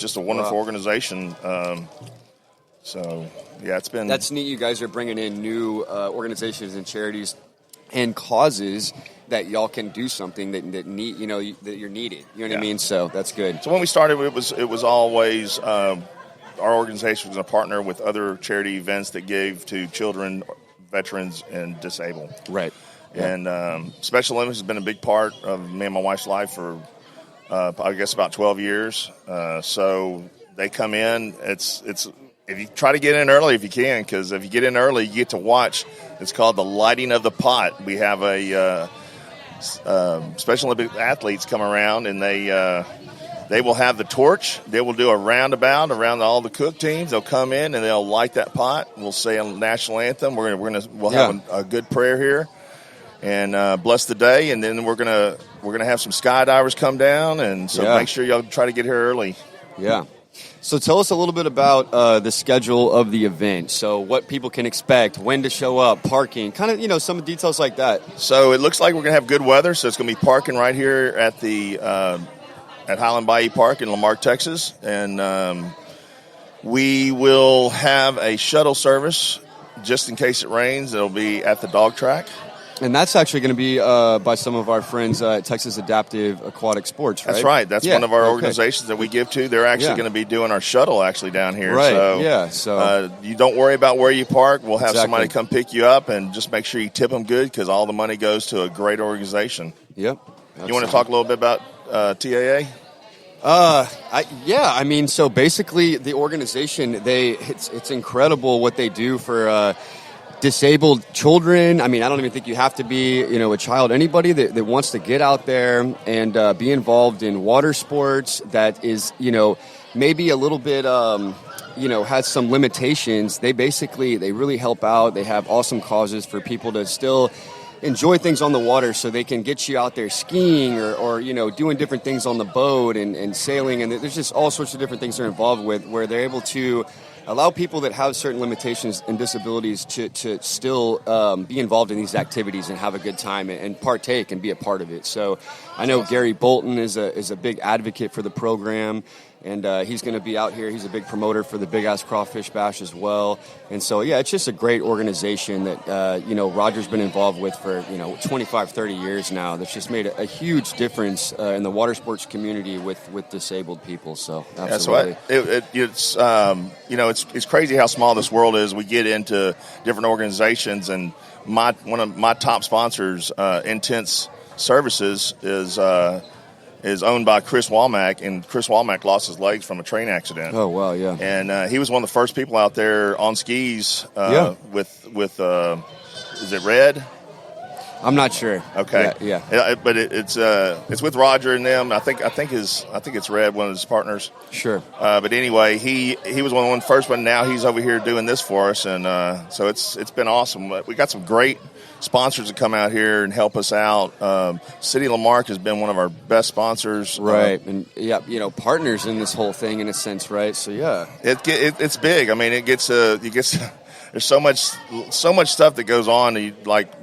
just a wonderful organization. So, yeah, it's been... That's neat. You guys are bringing in new organizations and charities and causes that y'all can do something that need, that you're needed. You know what I mean? So that's good. So when we started, it was always our organization was a partner with other charity events that gave to children, veterans, and disabled. Right. And Special Olympics has been a big part of me and my wife's life for, I guess, about 12 years. So they come in. It's if you try to get in early if you can, because if you get in early, you get to watch. It's called the lighting of the pot. We have a Special Olympic athletes come around, and they will have the torch. They will do a roundabout around all the cook teams. They'll come in and they'll light that pot. We'll say a national anthem. We'll have a good prayer here, and bless the day. And then we're gonna have some skydivers come down, and so make sure y'all try to get here early. Yeah. So tell us a little bit about the schedule of the event. So what people can expect, when to show up, parking, kind of, some details like that. So it looks like we're going to have good weather. So it's going to be parking right here at the at Highland Bayou Park in Lamarck, Texas. And we will have a shuttle service just in case it rains. It'll be at the dog track. And that's actually going to be by some of our friends at Texas Adaptive Aquatic Sports, right? That's right. That's one of our organizations that we give to. They're actually going to be doing our shuttle actually down here. Right, So you don't worry about where you park. We'll have somebody come pick you up, and just make sure you tip them good, because all the money goes to a great organization. Yep. You want to talk a little bit about TAA? So basically the organization, it's incredible what they do for disabled children. I mean, I don't even think you have to be, a child. Anybody that wants to get out there and be involved in water sports that is, maybe a little bit, has some limitations. They really help out. They have awesome causes for people to still enjoy things on the water, so they can get you out there skiing or doing different things on the boat and sailing. And there's just all sorts of different things they're involved with, where they're able to allow people that have certain limitations and disabilities to still be involved in these activities and have a good time and partake and be a part of it. So I know Gary Bolton is a big advocate for the program, and he's going to be out here. He's a big promoter for the Big Ass Crawfish Bash as well. And so, it's just a great organization that, Roger's been involved with for, 25, 30 years now. That's just made a huge difference in the water sports community with disabled people. So, absolutely. It's crazy how small this world is. We get into different organizations, and one of my top sponsors, Intense Services, is owned by Chris Walmack, and Chris Walmack lost his legs from a train accident. Oh, wow, yeah. And he was one of the first people out there on skis with is it Red? I'm not sure. Okay. Yeah. But it's with Roger and them. I think it's Red, one of his partners. Sure. But anyway, he was one of the first one. Now he's over here doing this for us, and so it's been awesome. We got some great sponsors that come out here and help us out. City of Lamarck has been one of our best sponsors. Right. And partners in this whole thing in a sense, right? So it's big. I mean, it gets there's so much stuff that goes on.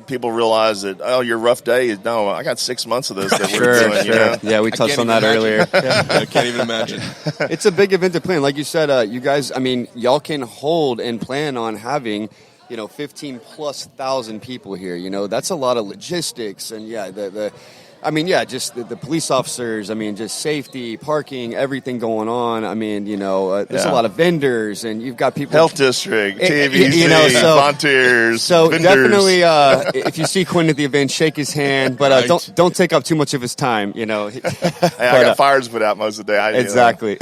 People realize that, your rough day is no. I got 6 months of this that we're doing. Sure. Yeah, we touched on that earlier. I can't even imagine. It's a big event to plan. Like you said, you guys. I mean, y'all can hold and plan on having 15,000+ people here. That's a lot of logistics, and just the police officers. I mean, just safety, parking, everything going on. I mean, there's a lot of vendors, and you've got people. Health district, TVC, volunteers. So vendors. definitely, if you see Quinn at the event, shake his hand, but don't take up too much of his time. Hey, I got fires to put out most of the day. Exactly.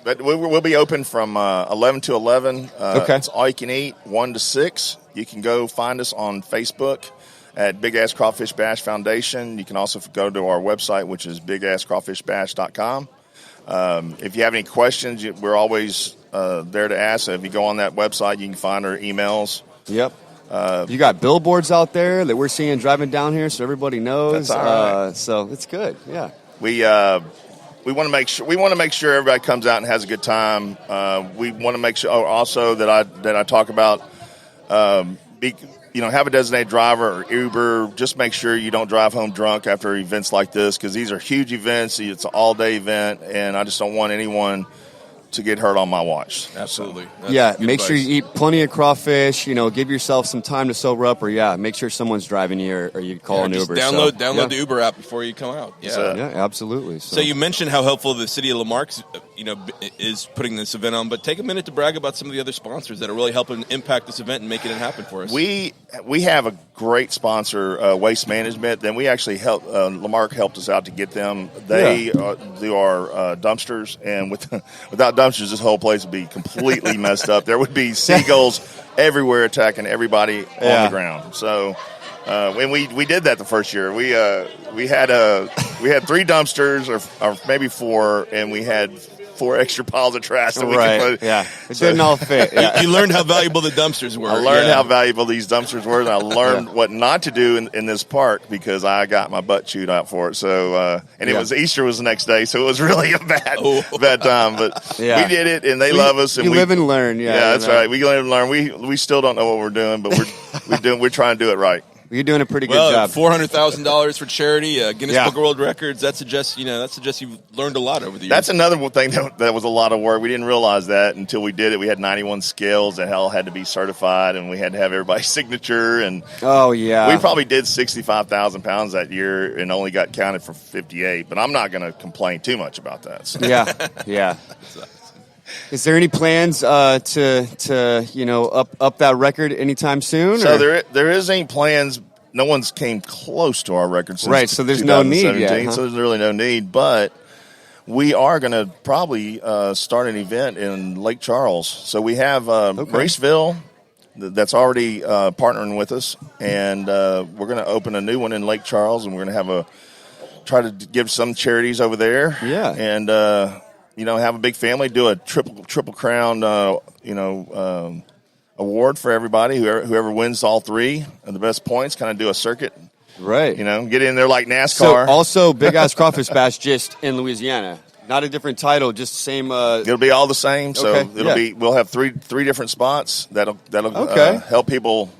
But we'll be open from 11 to 11. Okay. It's all you can eat, 1 to 6. You can go find us on Facebook at Big Ass Crawfish Bash Foundation. You can also go to our website, which is bigasscrawfishbash.com. If you have any questions, we're always there to ask. If you go on that website, you can find our emails. Yep. You got billboards out there that we're seeing driving down here, so everybody knows. That's all right. So it's good. Yeah. We want to make sure everybody comes out and has a good time. We want to make sure also that I talk about have a designated driver or Uber. Just make sure you don't drive home drunk after events like this, because these are huge events. It's an all-day event, and I just don't want anyone to get hurt on my watch. Absolutely. Yeah, make sure you eat plenty of crawfish. Give yourself some time to sober up, or make sure someone's driving you, or you call an Uber. Download the Uber app before you come out. Yeah, absolutely. So you mentioned how helpful the city of Lamarck, is putting this event on, but take a minute to brag about some of the other sponsors that are really helping impact this event and making it happen for us. We have a great sponsor, Waste Management. Then we actually Lamarck helped us out to get them. They do our dumpsters, and without dumpsters, this whole place would be completely messed up. There would be seagulls everywhere attacking everybody on the ground. So when we did that the first year, we had 3 dumpsters or maybe 4, and we had 4 extra piles of trash that we could put. Yeah, it didn't all fit. Yeah. You learned how valuable the dumpsters were. I learned how valuable these dumpsters were, and I learned what not to do in this park, because I got my butt chewed out for it. So, Easter was the next day, so it was really a bad time. But we did it, and they love us. And we live and learn. Yeah, that's right. We live and learn. We still don't know what we're doing, but we're trying to do it right. You're doing a pretty good job. $400,000 for charity, Guinness Book of World Records. That suggests you've learned a lot over the years. That's another thing that was a lot of work. We didn't realize that until we did it. We had 91 scales that all had to be certified, and we had to have everybody's signature. And we probably did 65,000 pounds that year and only got counted for 58. But I'm not going to complain too much about that. So. Yeah. Is there any plans to up that record anytime soon? So there is any plans. No one's came close to our record since so there's no need yet. So there's really no need, but we are going to probably start an event in Lake Charles. So we have Raceville that's already partnering with us, and we're going to open a new one in Lake Charles, and we're going to try to give some charities over there. Yeah, and have a big family, do a triple crown, award for everybody. Whoever wins all 3 of the best points, kind of do a circuit. Right. Get in there like NASCAR. So also Big Ass Crawfish Bash just in Louisiana. Not a different title, just same. It'll be all the same. So we'll have three different spots that'll help people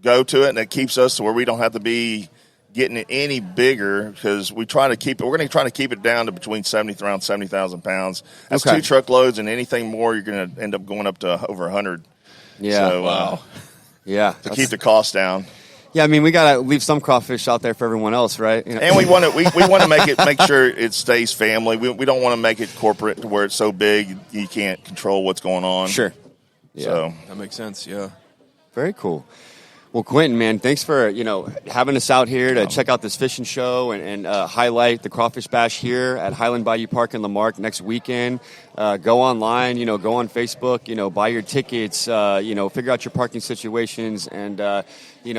go to it, and it keeps us to where we don't have to be getting it any bigger, because we're going to try to keep it down to between around 70,000 pounds. That's 2 truckloads, and anything more, you're going to end up going up to over 100. Yeah. So, to keep the cost down. Yeah, I mean, we got to leave some crawfish out there for everyone else, right? And we want to make sure it stays family. We don't want to make it corporate to where it's so big you can't control what's going on. Sure. Yeah. So that makes sense. Yeah. Very cool. Well, Quentin, man, thanks for having us out here to check out this fishing show and highlight the Crawfish Bash here at Highland Bayou Park in Lamarck next weekend. Go online, go on Facebook, buy your tickets, figure out your parking situations, and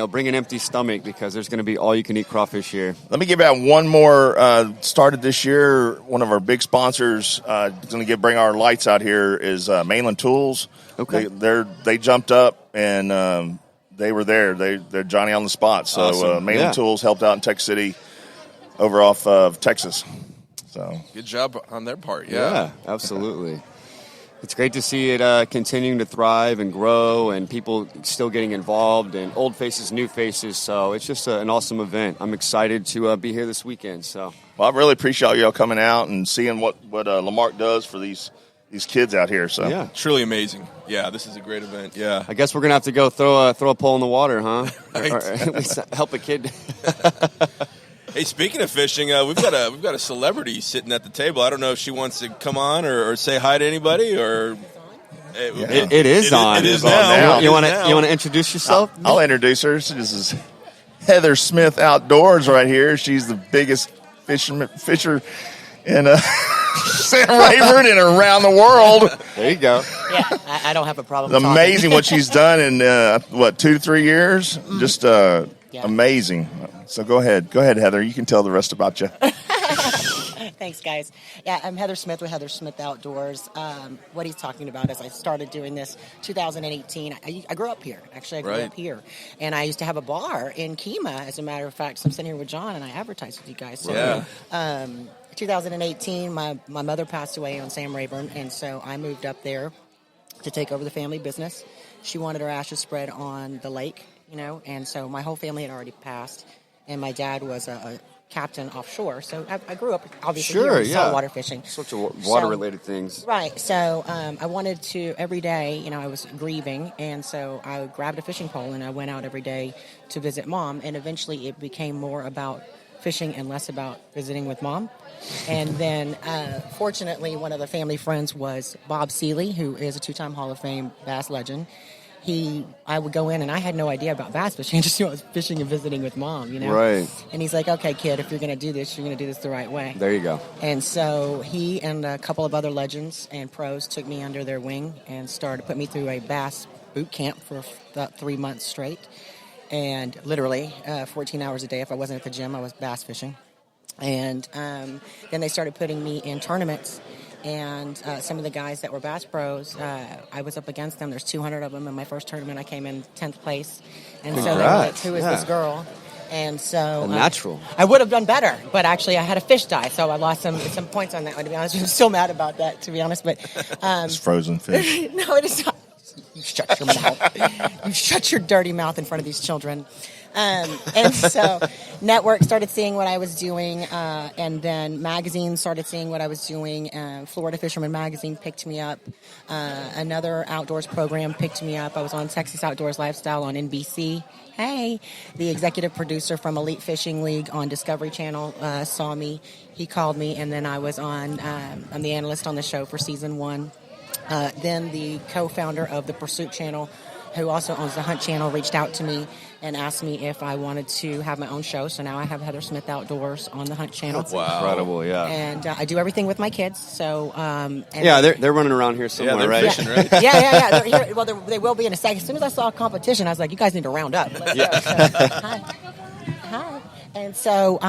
bring an empty stomach, because there's going to be all you can eat crawfish here. Let me give out one more. Started this year, one of our big sponsors going to bring our lights out here is Mainland Tools. Okay, they jumped up and. They were there. They're Johnny on the spot. So awesome. Mainland Tools helped out in Tech City over off of Texas. So good job on their part. Yeah, absolutely. It's great to see it continuing to thrive and grow, and people still getting involved, and old faces, new faces. So it's just an awesome event. I'm excited to be here this weekend. So, well, I really appreciate y'all coming out and seeing what Lamarck does for these kids out here. So yeah, truly amazing. Yeah, this is a great event. Yeah, I guess we're gonna have to go throw a pole in the water, huh? Right. Or at least help a kid. Hey, speaking of fishing, we've got a celebrity sitting at the table. I don't know if she wants to come on or say hi to anybody, or it is on. It is now. You want to introduce yourself? I'll introduce her. This is Heather Smith Outdoors right here. She's the biggest fisher in San Rayburn and around the world. There you go. Yeah, I don't have a problem. It's amazing what she's done in 2 to 3 years. Just amazing. So go ahead, Heather. You can tell the rest about you. Thanks, guys. Yeah, I'm Heather Smith with Heather Smith Outdoors. What he's talking about is I started doing this 2018. I grew up here. Actually, I grew up here. And I used to have a bar in Kemah, as a matter of fact. So I'm sitting here with John, and I advertised with you guys. So, 2018, my mother passed away on Sam Rayburn, and so I moved up there to take over the family business. She wanted her ashes spread on the lake, and so my whole family had already passed, and my dad was a captain offshore, so I grew up obviously here in saltwater fishing. Such a water-related things. Right, so I wanted to, every day, I was grieving, and so I grabbed a fishing pole and I went out every day to visit Mom, and eventually it became more about fishing and less about visiting with Mom. And then, fortunately, one of the family friends was Bob Seeley, who is a 2-time Hall of Fame bass legend. I would go in, and I had no idea about bass fishing. I just knew I was fishing and visiting with Mom, Right. And he's like, okay, kid, if you're going to do this, you're going to do this the right way. There you go. And so he and a couple of other legends and pros took me under their wing and put me through a bass boot camp for about 3 months straight. And literally 14 hours a day. If I wasn't at the gym, I was bass fishing. And then they started putting me in tournaments. And some of the guys that were bass pros, I was up against them. There's 200 of them. In my first tournament, I came in 10th place. And so they were like, who is this girl? And so natural. I would have done better, but actually I had a fish die, so I lost some points on that one, to be honest. I'm still mad about that, to be honest. But it's frozen fish. No, it is not. You shut your mouth. You shut your dirty mouth in front of these children. And so network started seeing what I was doing, and then magazines started seeing what I was doing. Florida Fisherman Magazine picked me up. Another outdoors program picked me up. I was on Texas Outdoors Lifestyle on NBC. Hey, the executive producer from Elite Fishing League on Discovery Channel saw me. He called me, and then I was I'm the analyst on the show for season 1. Then the co-founder of the Pursuit Channel, who also owns the Hunt Channel, reached out to me and asked me if I wanted to have my own show. So now I have Heather Smith Outdoors on the Hunt Channel. That's incredible, yeah. And I do everything with my kids. So they're running around here somewhere, right? Fishing, right? Yeah. They're here. Well, they will be in a second. As soon as I saw a competition, I was like, you guys need to round up. Let's go. So, hi. And so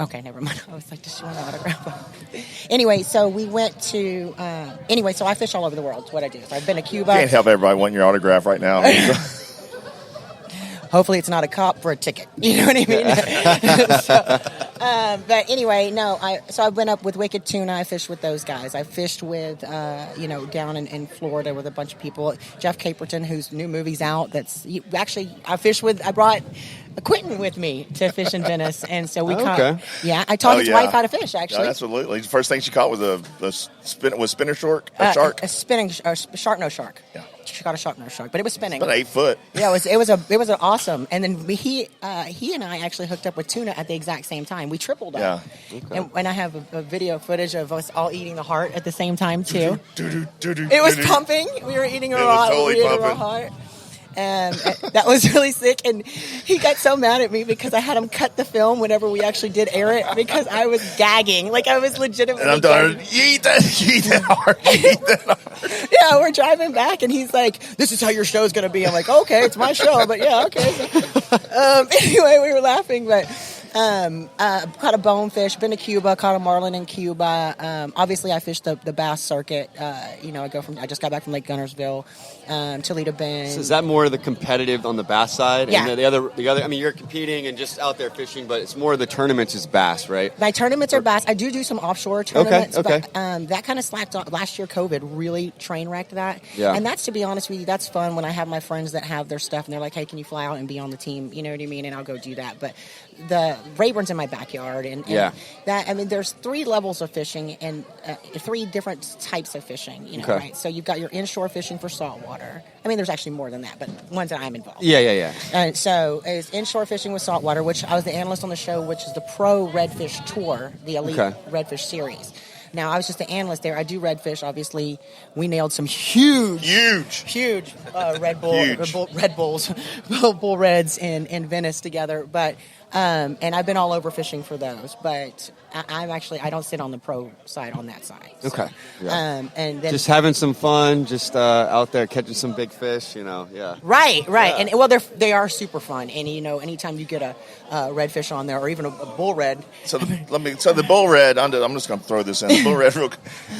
okay, never mind. I was like, does she want an autograph? Anyway, so we went to... so I fish all over the world. It's what I do. So I've been to Cuba. Can't help everybody wanting your autograph right now. Hopefully it's not a cop for a ticket. You know what I mean? But anyway, no. So I went up with Wicked Tuna. I fished with those guys. I fished with, down in Florida with a bunch of people. Jeff Caperton, whose new movie's out. I brought Quentin with me to fish in Venice, and so we caught. Yeah, I taught his wife how to fish. Actually, yeah, absolutely. The first thing she caught was a spinner shark. A shark nose shark. Yeah, she caught a shark nose shark, but it was spinning. It's about 8 foot. Yeah, it was awesome. And then he and I actually hooked up with tuna at the exact same time. We tripled up. Yeah, okay. And I have a video footage of us all eating the heart at the same time too. It was pumping. We were eating a raw heart. And that was really sick. And he got so mad at me because I had him cut the film whenever we actually did air it because I was gagging. Like, I was legitimately And I'm done. Eat that heart. Yeah, we're driving back, and he's like, this is how your show's going to be. I'm like, okay, it's my show, but yeah, okay. So, anyway, we were laughing, but... caught a bonefish, been to Cuba, caught a marlin in Cuba. Obviously, I fished the bass circuit. I just got back from Lake Gunnersville, Toledo Bend. So is that more of the competitive on the bass side? Yeah. And the other, I mean, you're competing and just out there fishing, but it's more of the tournaments is bass, right? My tournaments are bass. I do some offshore tournaments, okay. But that kind of slacked off. Last year, COVID really train wrecked that. Yeah. And that's, to be honest with you, that's fun when I have my friends that have their stuff and they're like, hey, can you fly out and be on the team? You know what I mean? And I'll go do that. But the Rayburn's in my backyard, and there's 3 levels of fishing and 3 different types of fishing, right? So you've got your inshore fishing for saltwater. I mean, there's actually more than that, but ones that I'm involved. Yeah. And so it's inshore fishing with saltwater, which I was the analyst on the show, which is the Pro Redfish Tour, the Elite Redfish Series. Now, I was just the analyst there. I do redfish. Obviously, we nailed some huge Red Bulls, bull reds in Venice together. But and I've been all over fishing for those. But I don't sit on the pro side on that side. So. Okay. Yeah. And then just having some fun, just out there catching some big fish. Yeah. Right. Yeah. And they are super fun. And anytime you get a redfish on there, or even a bull red. So the bull red. I'm just going to throw this in. The bull red, real.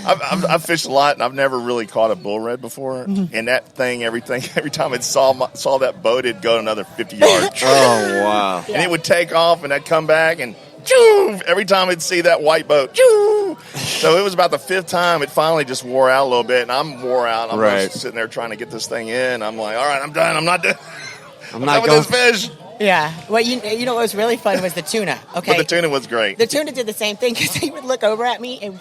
I've fished a lot, and I've never really caught a bull red before. Mm-hmm. And that thing, every time it saw that boat, it'd go another 50 yards. Oh wow! And it would take off, and I'd come back and. choo. Every time I'd see that white boat, choo. So it was about the 5th time it finally just wore out a little bit, and I'm wore out. I'm just sitting there trying to get this thing in. I'm like, all right, I'm done. I'm not done. I'm not with this fish. Yeah. Well, you know what was really fun was the tuna. Okay. But the tuna was great. The tuna did the same thing because he would look over at me and